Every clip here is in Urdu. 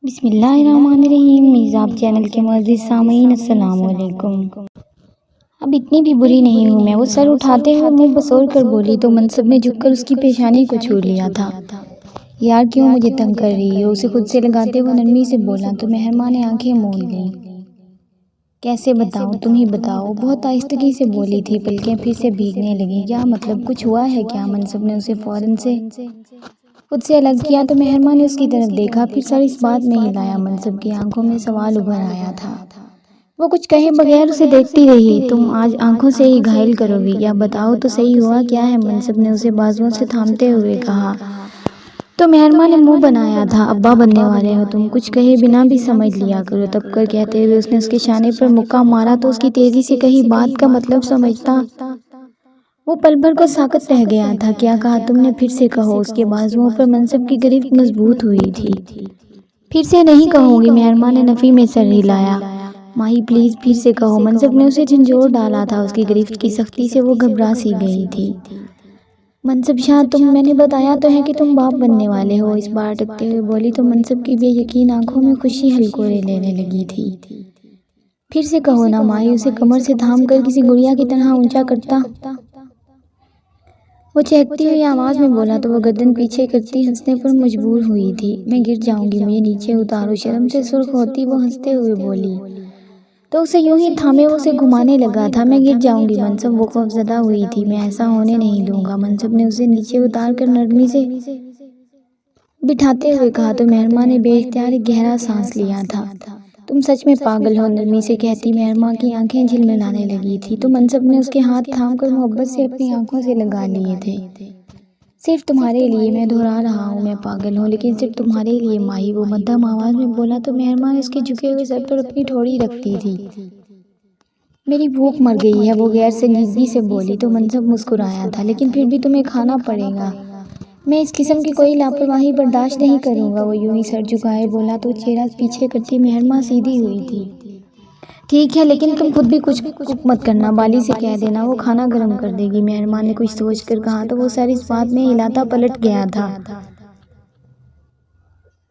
بسم اللہ الرحمن الرحیم۔ میزاب چینل کے معزز سامعین السلام علیکم۔ اب اتنی بھی بری نہیں ہوں میں، وہ سر اٹھاتے ہوئے منہ بسور کر بولی تو منصب نے جھک کر اس کی پیشانی کو چھو لیا تھا۔ یار کیوں مجھے تنگ کر رہی ہو؟ اسے خود سے لگاتے ہوئے نرمی سے بولا تو مہرماں نے آنکھیں موند لیں۔ کیسے بتاؤں، تم ہی بتاؤ، بہت آہستگی سے بولی تھی۔ پلکیں پھر سے بھیگنے لگیں۔ کیا مطلب، کچھ ہوا ہے کیا؟ منصب نے اسے فوراً سے خود سے الگ کیا تو مہرماں نے اس کی طرف دیکھا، پھر سر اس بات میں ہلایا۔ منصب کی آنکھوں میں سوال ابھر آیا تھا۔ وہ کچھ کہے بغیر اسے دیکھتی رہی۔ تم آج آنکھوں سے ہی گھائل کرو گی کیا؟ بتاؤ تو صحیح ہوا کیا ہے؟ منصب نے اسے بازوؤں سے تھامتے ہوئے کہا۔ تو مہرماں نے منہ بنایا تھا۔ ابا بننے والے ہو تم، کچھ کہے بنا بھی سمجھ لیا کرو۔ تب کر کہتے ہوئے اس نے اس کے شانے پر مکہ مارا تو اس کی تیزی سے کہی بات کا مطلب سمجھتا وہ پل بھر کو ساکت رہ گیا تھا۔ کیا کہا تم نے؟ پھر سے کہو۔ اس کے بازوؤں پر منصب کی گرفت مضبوط ہوئی تھی۔ پھر سے نہیں کہوں گی، مہرماں نے نفی میں سر ہلایا۔ ماہی پلیز پھر سے کہو۔ منصب نے اسے جھنجھوڑ ڈالا تھا۔ اس کی گرفت کی سختی سے وہ گھبرا سی گئی تھی۔ منصب شاہ میں نے بتایا تو ہے کہ تم باپ بننے والے ہو، اس بار اٹکتے ہوئے بولی تو منصب کی بے یقین آنکھوں میں خوشی ہلکورے لینے لگی تھی۔ پھر سے کہو نا ماہی، اسے کمر سے تھام کر کسی گڑیا کی طرح اونچا کرتا وہ چہکتی ہوئی آواز میں بولا تو وہ گردن پیچھے کرتی ہنسنے پر مجبور ہوئی تھی۔ میں گر جاؤں گی، مجھے نیچے اتارو۔ شرم سے سرخ ہوتی وہ ہنستے ہوئے بولی تو اسے یوں ہی تھامے وہ اسے گھمانے لگا تھا۔ میں گر جاؤں گی منصب، وہ خوفزدہ ہوئی تھی۔ میں ایسا ہونے نہیں دوں گا۔ منصب نے اسے نیچے اتار کر نرمی سے بٹھاتے ہوئے کہا تو مہرماں نے بے اختیار ایک گہرا سانس لیا تھا۔ تم سچ میں پاگل ہو، نرمی سے کہتی مہرماں کی آنکھیں جھلملانے لگی تھی تو منصب نے اس کے ہاتھ تھام کر محبت سے اپنی آنکھوں سے لگا لیے تھے۔ صرف تمہارے لیے، میں دہرا رہا ہوں میں پاگل ہوں، لیکن صرف تمہارے لیے ماہی، وہ مدھم آواز میں بولا تو مہرماں نے اس کے جھکے ہوئے سر پر اپنی ٹھوڑی رکھتی تھی۔ میری بھوک مر گئی ہے، وہ غیر سنجیدگی سے بولی تو منصب مسکرایا تھا۔ لیکن پھر بھی تمہیں کھانا پڑے گا، میں اس قسم کی کوئی لاپرواہی برداشت نہیں کروں گا۔ وہ یوں ہی سر جھکائے بولا تو چہرہ پیچھے کرتی مہرماں سیدھی ہوئی تھی۔ ٹھیک ہے، لیکن تم خود بھی کچھ کک مت کرنا، بالی سے کہہ دینا وہ کھانا گرم کر دے گی۔ مہرماں نے کچھ سوچ کر کہا تو وہ سر اس بات میں ہلاتا پلٹ گیا تھا۔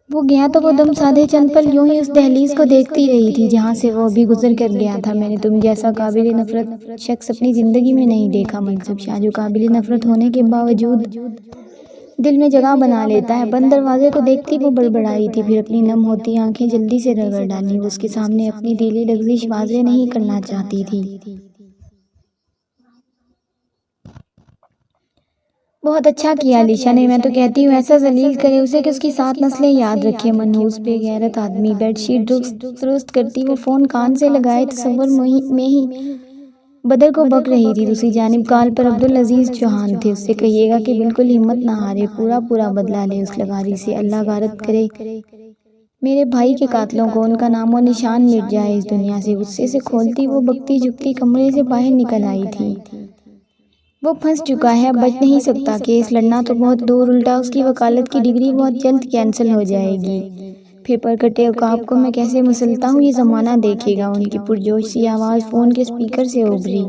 وہ دم سادھے چند پل یوں ہی اس دہلیز کو دیکھتی رہی تھی جہاں سے وہ ابھی گزر کر گیا تھا۔ میں نے تم جیسا قابل نفرت شخص اپنی زندگی میں نہیں دیکھا منصب شاہ، جو قابل نفرت ہونے کے باوجود دل میں جگہ بنا لیتا ہے۔ بند دروازے کو دیکھتی وہ بڑبڑائی تھی، پھر اپنی نم ہوتی آنکھیں جلدی سے رگڑ ڈالیں۔ وہ اس کے سامنے اپنی دلی لغزش واضح نہیں کرنا چاہتی تھی۔ بہت اچھا کیا علیشا نے، میں تو کہتی ہوں ایسا ذلیل کرے اسے کہ اس کی 7 نسلیں یاد رکھے۔ منحوس بے غیرت آدمی، بیڈ شیٹ درست کرتی وہ فون کان سے لگائے تصور میں ہی بدر کو بک رہی تھی۔ دوسری جانب کال پر عبدالعزیز چوہان تھے۔ اس سے کہیے گا کہ بالکل ہمت نہ ہارے، پورا بدلہ لے اس لغاری سے۔ اللہ غارت کرے میرے بھائی کے قاتلوں کو، ان کا نام و نشان مٹ جائے اس دنیا سے۔ غصے سے کھولتی وہ بکتی جھکتی کمرے سے باہر نکل آئی تھی۔ وہ پھنس چکا ہے، اب بچ نہیں سکتا۔ کیس لڑنا تو بہت دور، الٹا اس کی وکالت کی ڈگری بہت جلد کینسل ہو جائے گی۔ پھر پرکٹے عقاب کو میں کیسے مسلتا ہوں یہ زمانہ دیکھے گا۔ ان کی پرجوش سی آواز فون کے اسپیکر سے ابھری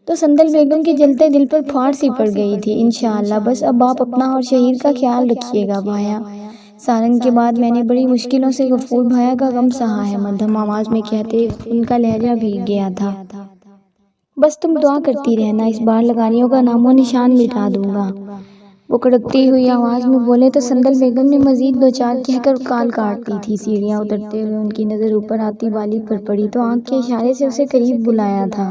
تو سندل بیگم کے جلتے دل پر پھاڑ سی پڑ گئی تھی۔ انشاءاللہ بس اب آپ اپنا اور شہیر کا خیال رکھیے گا بھایا۔ سارنگ کے بعد میں نے بڑی مشکلوں سے غفور بھایا کا غم سہا ہے، مدھم آواز میں کہتے ان کا لہجہ بھیگ گیا تھا۔ بس تم دعا کرتی رہنا، اس بار لغاریوں کا نام و نشان مٹا دوں گا، وہ کڑکتی ہوئی آواز میں بولے تو سندل بیگم نے مزید 2-4 کہہ کر کال کاٹ دی تھی۔ سیڑھیاں اترتے ہوئے ان کی نظر اوپر آتی بالی پر پڑی تو آنکھ کے اشارے سے اسے قریب بلایا تھا۔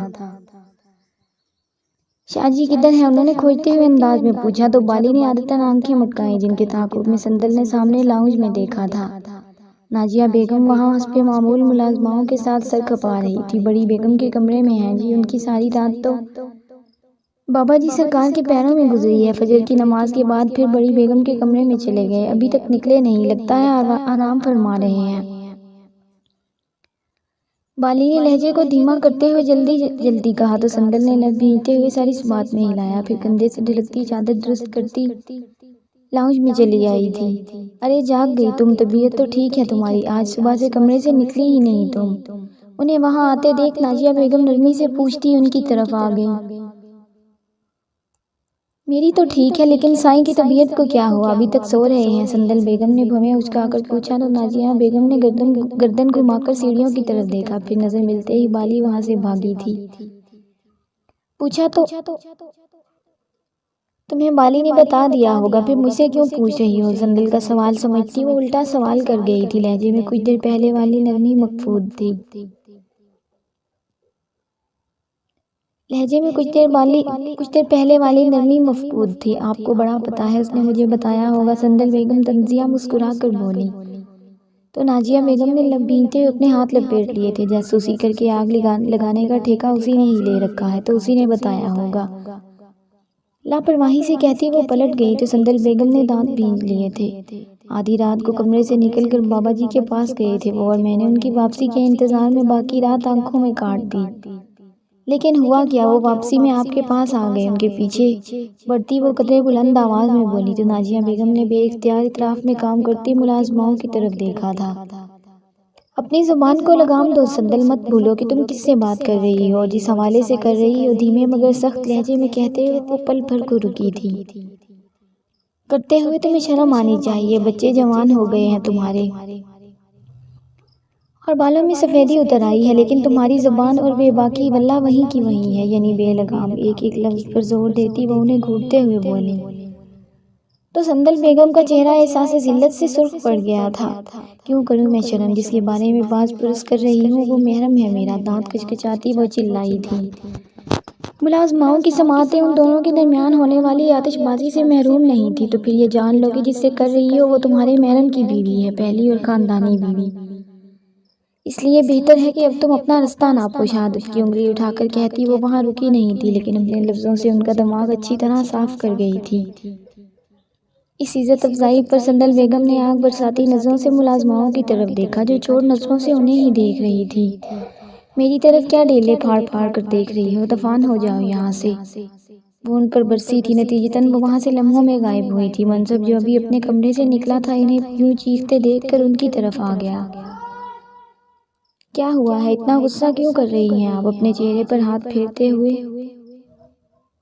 شاہ جی کدھر ہیں؟ انہوں نے کھوجتے ہوئے انداز میں پوچھا تو بالی نے عادتاً آنکھیں مٹکائیں جن کے تعاقب میں سندل نے سامنے لاؤنج میں دیکھا تھا۔ نازیہ بیگم وہاں حسب معمول ملازماؤں کے ساتھ سر کھپا رہی تھی۔ بڑی بیگم کے کمرے میں ہیں جی، ان کی ساری رات تو بابا جی سرکار کے پیروں میں گزری ہے۔ فجر کی نماز کے بعد پھر بڑی بیگم کے کمرے میں چلے گئے، ابھی تک نکلے نہیں، لگتا ہے آرام فرما رہے ہیں۔ بالی نے لہجے کو دھیما کرتے ہوئے جلدی کہا تو سندل نے لب بھینچتے ہوئے سر اس بات میں ہلایا، پھر کندھے سے ڈھلکتی چادر درست کرتی لاؤنج میں چلی آئی تھی۔ ارے جاگ گئی تم، طبیعت تو ٹھیک ہے تمہاری؟ آج صبح سے کمرے سے نکلی ہی نہیں تم؟ انہیں وہاں آتے دیکھ نازیہ بیگم نرمی سے پوچھتی ان کی طرف آ گئیں۔ میری تو ٹھیک ہے، لیکن سائیں کی طبیعت کو کیا ہوا؟ ابھی تک سو رہے ہیں؟ سندل بیگم نے بھویں اچکا کر پوچھا تو نازیہ بیگم نے گردن گھما کر سیڑھیوں کی طرف دیکھا، پھر نظر ملتے ہی بالی وہاں سے بھاگی تھی۔ پوچھا تو تمہیں بالی نے بتا دیا ہوگا، پھر مجھ سے کیوں پوچھ رہی ہو؟ سندل کا سوال سمجھتی وہ الٹا سوال کر گئی تھی۔ لہجے میں کچھ دیر پہلے والی نرمی مفقود تھی۔ کچھ دیر پہلے والی نرمی مفقود تھی۔ آپ کو بڑا پتہ ہے، اس نے مجھے بتایا ہوگا، سندل بیگم تنزیہ مسکرا کر بولی۔ تو نازیہ بیگم نے لب بھینتے ہوئے اپنے ہاتھ لپیٹ لیے تھے۔ جاسوسی کر کے آگ لگانے کا ٹھیکہ اسی نے ہی لے رکھا ہے، تو اسی نے بتایا ہوگا۔ لاپرواہی سے کہتی وہ پلٹ گئی تو سندل بیگم نے دانت بھینج لیے تھے۔ آدھی رات کو کمرے سے نکل کر بابا جی کے پاس گئے تھے وہ، اور میں نے ان کی واپسی کے انتظار میں باقی رات آنکھوں میں کاٹ دی۔ لیکن ہوا کیا، وہ واپسی میں آپ کے پاس آ گئے۔ ان کے پیچھے بڑھتی وہ قدرے بلند آواز میں بولی تو نازیہ بیگم نے بے اختیار اطراف میں کام کرتی ملازماؤں کی طرف دیکھا تھا۔ اپنی زبان کو لگام دو سندل، مت بھولو کہ تم کس سے بات کر رہی ہو اور جس حوالے سے کر رہی ہو، دھیمے مگر سخت لہجے میں کہتے ہوئے وہ پل بھر کو رکی تھی۔ کرتے ہوئے تمہیں شرم آنی چاہیے، بچے جوان ہو گئے ہیں تمہارے، اور بالوں میں سفیدی اتر آئی ہے، لیکن تمہاری زبان اور بے باکی واللہ وہیں کی وہیں ہے، یعنی بے لگام۔ ایک ایک لفظ پر زور دیتی وہ انہیں گھونٹتے ہوئے بولی۔ تو سندل بیگم کا چہرہ احساس ذلت سے سرخ پڑ گیا تھا۔ کیوں کروں میں شرم؟ جس کے بارے میں باز پرس کر رہی ہوں وہ محرم ہے میرا، دانت کچکچاتی وہ چلائی تھی۔ ملازماؤں کی سماعتیں ان دونوں کے درمیان ہونے والی آتش بازی سے محروم نہیں تھی۔ تو پھر یہ جان لو کہ جس سے کر رہی ہو وہ تمہارے محرم کی بیوی ہے، پہلی اور خاندانی بیوی۔ اس لیے بہتر ہے کہ اب تم اپنا رستہ ناپو۔ شہادت کی انگلی اٹھا کر کہتی وہ وہاں رکی نہیں تھی، لیکن اپنے لفظوں سے ان کا دماغ اچھی طرح صاف کر گئی تھی۔ اس عزت افزائی پر سندل بیگم نے آگ برساتی نظروں سے ملازماؤں کی طرف دیکھا جو چور نظروں سے انہیں ہی دیکھ رہی تھی۔ میری طرف کیا ڈیلے پھاڑ پھاڑ کر دیکھ رہی ہو؟ دفان ہو جاؤ یہاں سے۔ وہ ان پر برسی تھی، نتیجتاً وہ وہاں سے لمحوں میں غائب ہوئی تھی۔ منصب جو ابھی اپنے کمرے سے نکلا تھا انہیں یوں چیختے دیکھ کر ان کی طرف آ گیا۔ کیا ہوا ہے؟ اتنا غصہ کیوں کر رہی ہیں آپ؟ اپنے چہرے پر ہاتھ پھیرتے ہوئے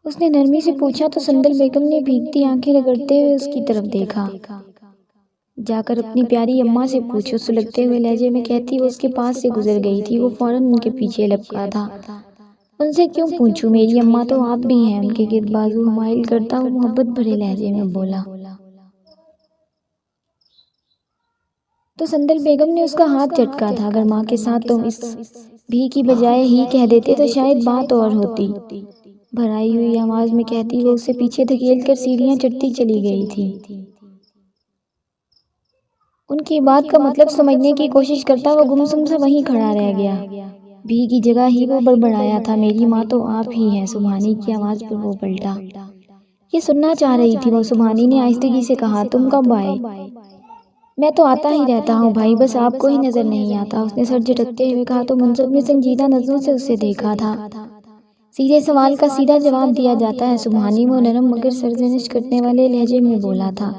اس نے نرمی سے پوچھا تو سندل بیگم نے بھیگتی آنکھیں رگڑتے ہوئے اس کی طرف دیکھا۔ جا کر اپنی پیاری اماں سے پوچھو، سلگتے ہوئے لہجے میں کہتی وہ اس کے پاس سے گزر گئی تھی۔ وہ فوراً ان کے پیچھے لپکا تھا۔ ان سے کیوں پوچھوں؟ میری اماں تو آپ بھی ہیں۔ ان کے گرد بازو حمائل کرتا وہ محبت بھرے لہجے میں بولا۔ تو سندل بیگم نے اس کا ہاتھ جھٹکا تھا۔ اگر ماں کے ساتھ تم اس بھی کی بجائے ہی کہہ دیتے تو شاید بات اور ہوتی، بھرائی ہوئی آواز میں کہتی وہ اسے پیچھے دھکیل کر سیڑھیاں چڑھتی چلی گئی تھی۔ ان کی بات کا مطلب سمجھنے کی کوشش کرتا وہ گمسم سا وہیں کھڑا رہ گیا۔ بھی کی جگہ ہی وہ بڑبڑایا تھا، میری ماں تو آپ ہی ہیں۔ سبحانی کی آواز پر وہ پلٹا۔ یہ سننا چاہ رہی تھی وہ۔ سبحانی نے آہستگی سے کہا، تم کب آئے؟ میں تو آتا ہی رہتا ہوں بھائی، بس آپ کو ہی نظر نہیں آتا، اس نے سر جھٹکتے ہوئے کہا۔ تو منصب نے سنجیدہ نظروں سے اسے دیکھا تھا۔ سیدھے سوال کا سیدھا جواب دیا جاتا ہے سبحانی، وہ نرم مگر سرزنش کرنے والے لہجے میں بولا تھا۔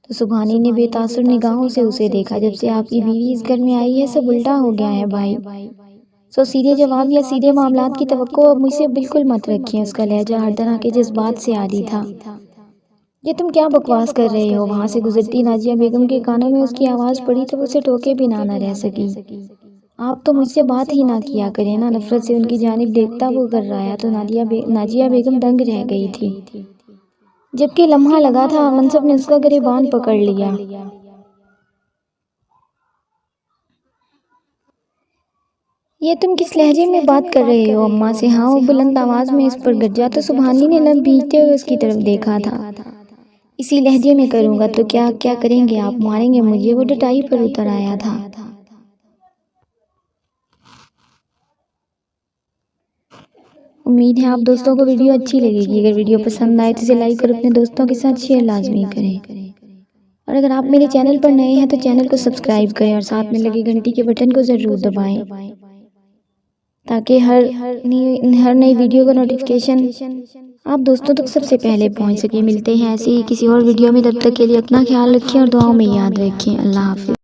تو سبحانی نے بے تاثر نگاہوں سے اسے دیکھا۔ جب سے آپ کی بیوی اس گھر میں آئی ہے سب الٹا ہو گیا ہے بھائی، سو سیدھے جواب یا سیدھے معاملات کی توقع اب مجھ سے بالکل مت رکھیں۔ اس کا لہجہ ہر طرح کے جذبات سے عاری تھا۔ یہ تم کیا بکواس کر رہے ہو؟ وہاں سے گزرتی نازیہ بیگم کے کانوں میں اس کی آواز پڑی تو وہ اسے ٹوکے بنا نہ رہ سکی۔ آپ تو مجھ سے بات ہی نہ کیا کریں نا۔ نفرت سے ان کی جانب دیکھتا وہ گررایا تو نازیہ بیگم دنگ رہ گئی تھی۔ جبکہ لمحہ لگا تھا منصب نے اس کا گریبان پکڑ لیا۔ یہ تم کس لہجے میں بات کر رہے ہو اماں سے؟ ہاں، وہ بلند آواز میں اس پر گرجا تو سبحانی نے لب بھینچتے ہوئے اس کی طرف دیکھا تھا۔ اسی لہجے میں کروں گا تو کیا کریں گے آپ؟ ماریں گے مجھے؟ وہ ڈٹائی پر اتر آیا تھا۔ امید ہے آپ دوستوں کو ویڈیو اچھی لگے گی۔ اگر ویڈیو پسند آئے تو اسے لائک اور اپنے دوستوں کے ساتھ شیئر لازمی کریں، اور اگر آپ میرے چینل پر نئے ہیں تو چینل کو سبسکرائب کریں اور ساتھ میں لگے گھنٹی کے بٹن کو ضرور دبائیں تاکہ ہر نئی ویڈیو کا نوٹیفیکیشن آپ دوستوں تک سب سے پہلے پہنچ سکے۔ ملتے ہیں ایسی ہی کسی اور ویڈیو میں، تب تک کے لیے اپنا خیال رکھیں اور دعاؤں میں یاد رکھیں۔ اللہ حافظ۔